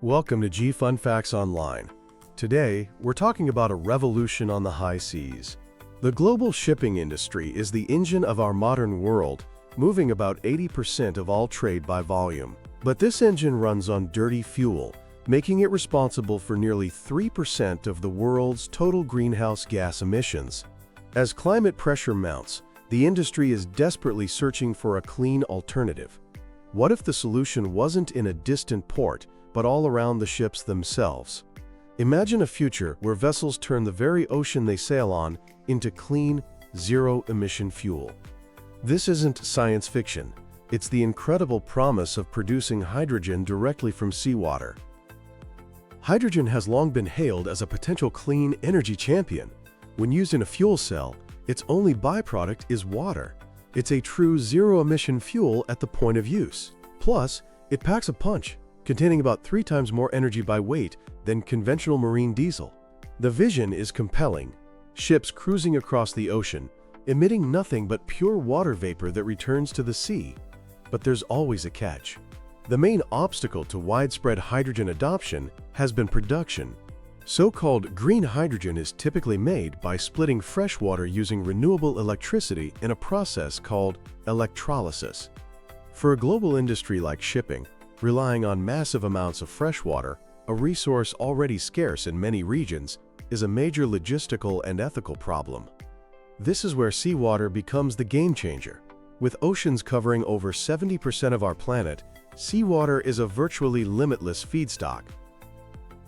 Welcome to G Fun Facts Online. Today, we're talking about a revolution on the high seas. The global shipping industry is the engine of our modern world, moving about 80% of all trade by volume. But this engine runs on dirty fuel, making it responsible for nearly 3% of the world's total greenhouse gas emissions. As climate pressure mounts, the industry is desperately searching for a clean alternative. What if the solution wasn't in a distant port, but all around the ships themselves? Imagine a future where vessels turn the very ocean they sail on into clean, zero-emission fuel. This isn't science fiction. It's the incredible promise of producing hydrogen directly from seawater. Hydrogen has long been hailed as a potential clean energy champion. When used in a fuel cell, its only byproduct is water. It's a true zero-emission fuel at the point of use. Plus, it packs a punch, containing about 3 times more energy by weight than conventional marine diesel. The vision is compelling. Ships cruising across the ocean, emitting nothing but pure water vapor that returns to the sea. But there's always a catch. The main obstacle to widespread hydrogen adoption has been production. So-called green hydrogen is typically made by splitting fresh water using renewable electricity in a process called electrolysis. For a global industry like shipping, relying on massive amounts of fresh water, a resource already scarce in many regions, is a major logistical and ethical problem. This is where seawater becomes the game changer. With oceans covering over 70% of our planet, seawater is a virtually limitless feedstock.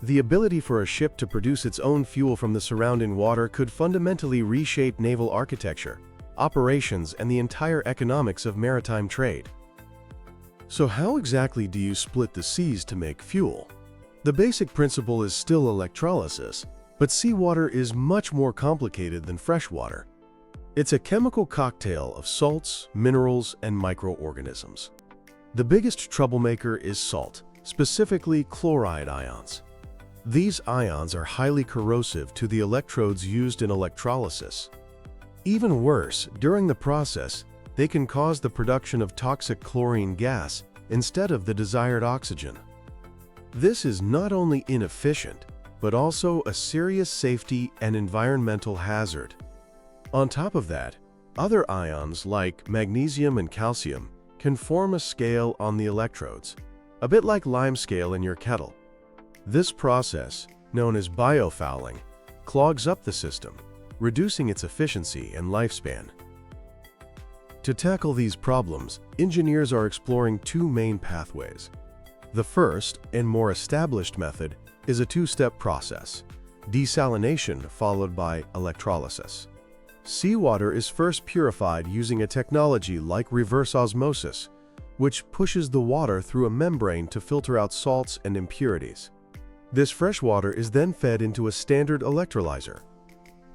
The ability for a ship to produce its own fuel from the surrounding water could fundamentally reshape naval architecture, operations, and the entire economics of maritime trade. So how exactly do you split the seas to make fuel? The basic principle is still electrolysis, but seawater is much more complicated than freshwater. It's a chemical cocktail of salts, minerals, and microorganisms. The biggest troublemaker is salt, specifically chloride ions. These ions are highly corrosive to the electrodes used in electrolysis. Even worse, during the process, they can cause the production of toxic chlorine gas instead of the desired oxygen. This is not only inefficient, but also a serious safety and environmental hazard. On top of that, other ions like magnesium and calcium can form a scale on the electrodes, a bit like lime scale in your kettle. This process, known as biofouling, clogs up the system, reducing its efficiency and lifespan. To tackle these problems, engineers are exploring 2 main pathways. The first, and more established method, is a 2-step process: desalination followed by electrolysis. Seawater is first purified using a technology like reverse osmosis, which pushes the water through a membrane to filter out salts and impurities. This fresh water is then fed into a standard electrolyzer.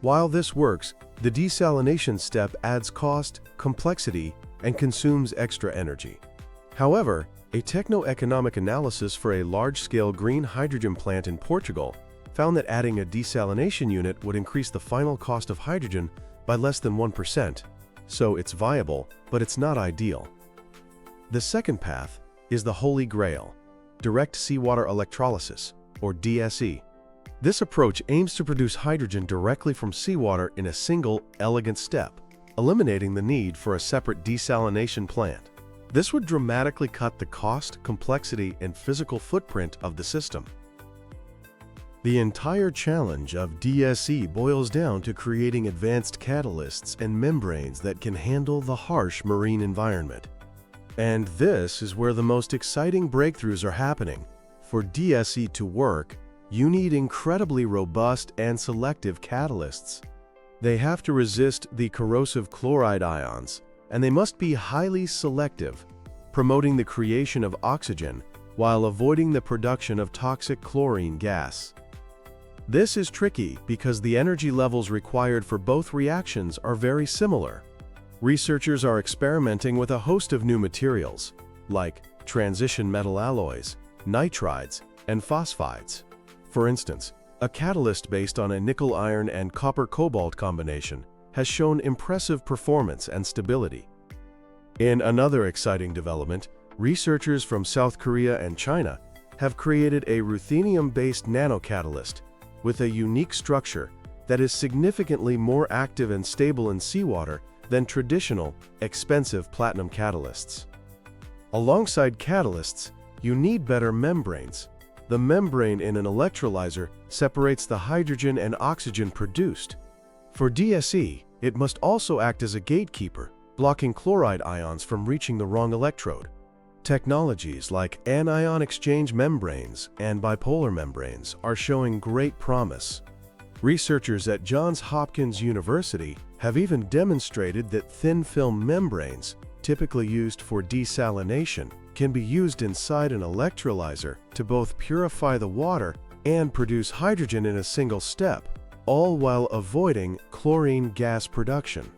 While this works, the desalination step adds cost, complexity, and consumes extra energy. However, a techno-economic analysis for a large-scale green hydrogen plant in Portugal found that adding a desalination unit would increase the final cost of hydrogen by less than 1%. So it's viable, but it's not ideal. The second path is the holy grail: direct seawater electrolysis, or DSE. This approach aims to produce hydrogen directly from seawater in a single, elegant step, eliminating the need for a separate desalination plant. This would dramatically cut the cost, complexity, and physical footprint of the system. The entire challenge of DSE boils down to creating advanced catalysts and membranes that can handle the harsh marine environment. And this is where the most exciting breakthroughs are happening. For DSE to work, you need incredibly robust and selective catalysts. They have to resist the corrosive chloride ions, and they must be highly selective, promoting the creation of oxygen while avoiding the production of toxic chlorine gas. This is tricky because the energy levels required for both reactions are very similar. Researchers are experimenting with a host of new materials, like transition metal alloys, nitrides, and phosphides. For instance, a catalyst based on a nickel-iron and copper-cobalt combination has shown impressive performance and stability. In another exciting development, researchers from South Korea and China have created a ruthenium-based nanocatalyst with a unique structure that is significantly more active and stable in seawater than traditional, expensive platinum catalysts. Alongside catalysts, you need better membranes. The membrane in an electrolyzer separates the hydrogen and oxygen produced. For DSE, it must also act as a gatekeeper, blocking chloride ions from reaching the wrong electrode. Technologies like anion exchange membranes and bipolar membranes are showing great promise. Researchers at Johns Hopkins University have even demonstrated that thin film membranes, typically used for desalination, can be used inside an electrolyzer to both purify the water and produce hydrogen in a single step, all while avoiding chlorine gas production.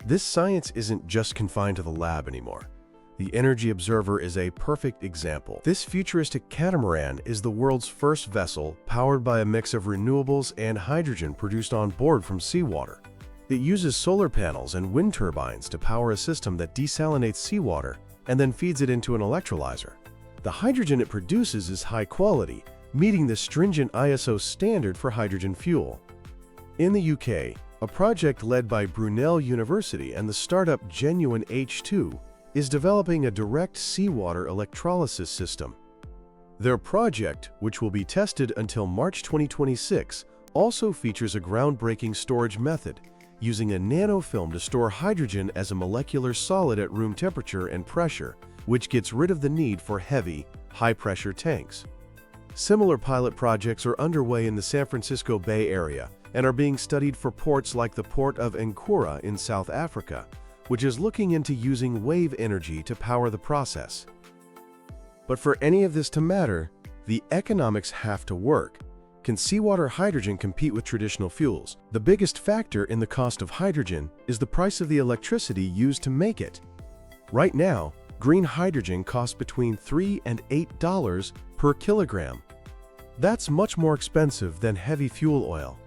This science isn't just confined to the lab anymore. The Energy Observer is a perfect example. This futuristic catamaran is the world's first vessel powered by a mix of renewables and hydrogen produced on board from seawater. It uses solar panels and wind turbines to power a system that desalinates seawater and then feeds it into an electrolyzer. The hydrogen it produces is high quality, meeting the stringent ISO standard for hydrogen fuel. In the UK, a project led by Brunel University and the startup Genuine H2 is developing a direct seawater electrolysis system. Their project, which will be tested until March 2026, also features a groundbreaking storage method, using a nanofilm to store hydrogen as a molecular solid at room temperature and pressure, which gets rid of the need for heavy, high-pressure tanks. Similar pilot projects are underway in the San Francisco Bay Area and are being studied for ports like the port of Nkura in South Africa, which is looking into using wave energy to power the process. But for any of this to matter, the economics have to work. Can seawater hydrogen compete with traditional fuels? The biggest factor in the cost of hydrogen is the price of the electricity used to make it. Right now, green hydrogen costs between $3 and $8 per kilogram. That's much more expensive than heavy fuel oil.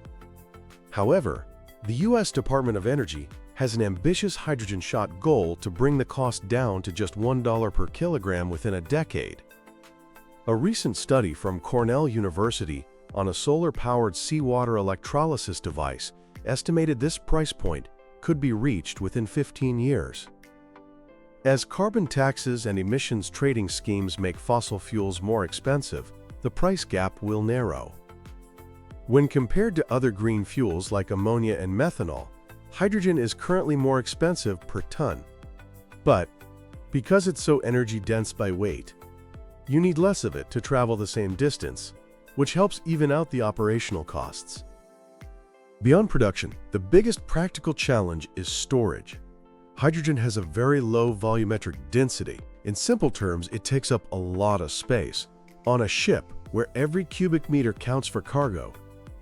However, the U.S. Department of Energy has an ambitious hydrogen shot goal to bring the cost down to just $1 per kilogram within a decade. A recent study from Cornell University on a solar-powered seawater electrolysis device estimated this price point could be reached within 15 years. As carbon taxes and emissions trading schemes make fossil fuels more expensive, the price gap will narrow. When compared to other green fuels like ammonia and methanol, hydrogen is currently more expensive per ton. But because it's so energy-dense by weight, you need less of it to travel the same distance, which helps even out the operational costs. Beyond production, the biggest practical challenge is storage. Hydrogen has a very low volumetric density. In simple terms, it takes up a lot of space. On a ship, where every cubic meter counts for cargo,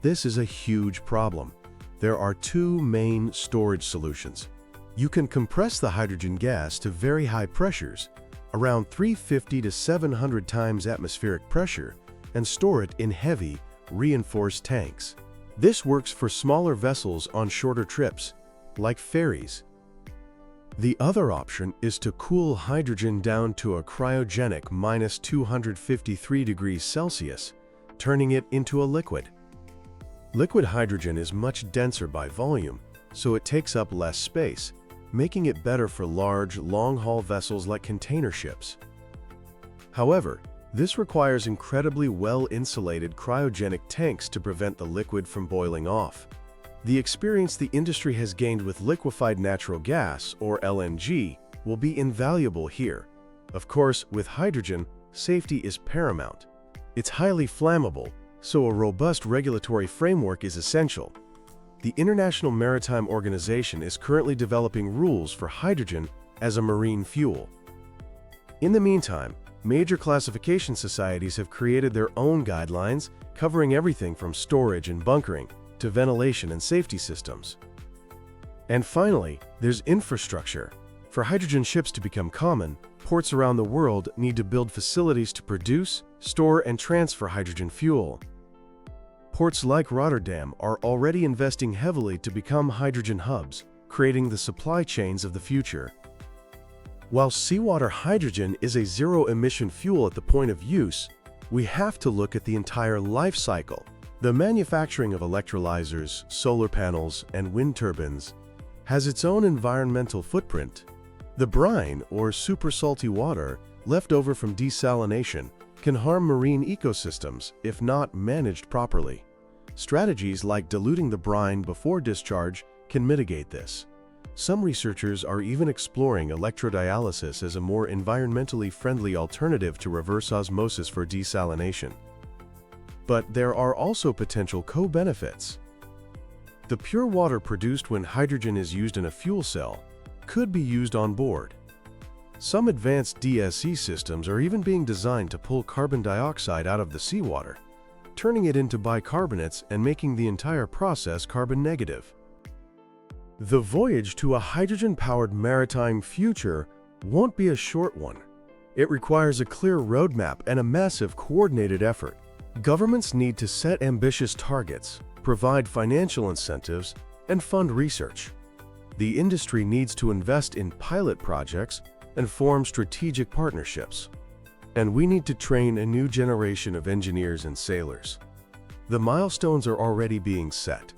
this is a huge problem. There are two main storage solutions. You can compress the hydrogen gas to very high pressures, around 350 to 700 times atmospheric pressure, and store it in heavy, reinforced tanks. This works for smaller vessels on shorter trips, like ferries. The other option is to cool hydrogen down to a cryogenic minus 253 degrees Celsius, turning it into a liquid. Liquid hydrogen is much denser by volume, so it takes up less space, making it better for large, long-haul vessels like container ships. However, this requires incredibly well-insulated cryogenic tanks to prevent the liquid from boiling off. The experience the industry has gained with liquefied natural gas, or LNG, will be invaluable here. Of course, with hydrogen, safety is paramount. It's highly flammable, so a robust regulatory framework is essential. The International Maritime Organization is currently developing rules for hydrogen as a marine fuel. In the meantime, major classification societies have created their own guidelines covering everything from storage and bunkering to ventilation and safety systems. And finally, there's infrastructure. For hydrogen ships to become common, ports around the world need to build facilities to produce, store, and transfer hydrogen fuel. Ports like Rotterdam are already investing heavily to become hydrogen hubs, creating the supply chains of the future. While seawater hydrogen is a zero-emission fuel at the point of use, we have to look at the entire life cycle. The manufacturing of electrolyzers, solar panels, and wind turbines has its own environmental footprint. The brine, or super salty water, left over from desalination can harm marine ecosystems if not managed properly. Strategies like diluting the brine before discharge can mitigate this. Some researchers are even exploring electrodialysis as a more environmentally friendly alternative to reverse osmosis for desalination. But there are also potential co-benefits. The pure water produced when hydrogen is used in a fuel cell could be used on board. Some advanced DSE systems are even being designed to pull carbon dioxide out of the seawater, turning it into bicarbonates and making the entire process carbon negative. The voyage to a hydrogen-powered maritime future won't be a short one. It requires a clear roadmap and a massive coordinated effort. Governments need to set ambitious targets, provide financial incentives, and fund research. The industry needs to invest in pilot projects and form strategic partnerships. And we need to train a new generation of engineers and sailors. The milestones are already being set.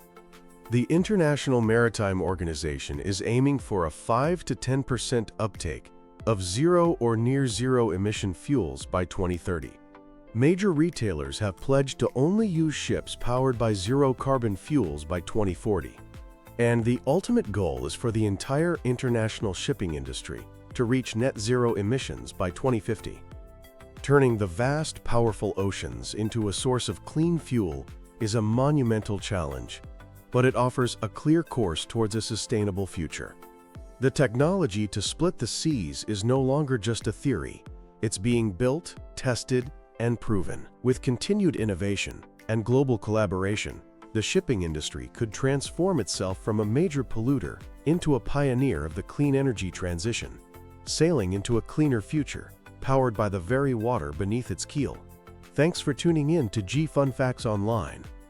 The International Maritime Organization is aiming for a 5 to 10% uptake of zero or near-zero emission fuels by 2030. Major retailers have pledged to only use ships powered by zero-carbon fuels by 2040. And the ultimate goal is for the entire international shipping industry to reach net zero emissions by 2050. Turning the vast, powerful oceans into a source of clean fuel is a monumental challenge, but it offers a clear course towards a sustainable future. The technology to split the seas is no longer just a theory. It's being built, tested, and proven. With continued innovation and global collaboration, the shipping industry could transform itself from a major polluter into a pioneer of the clean energy transition, sailing into a cleaner future, powered by the very water beneath its keel. Thanks for tuning in to G Fun Facts Online.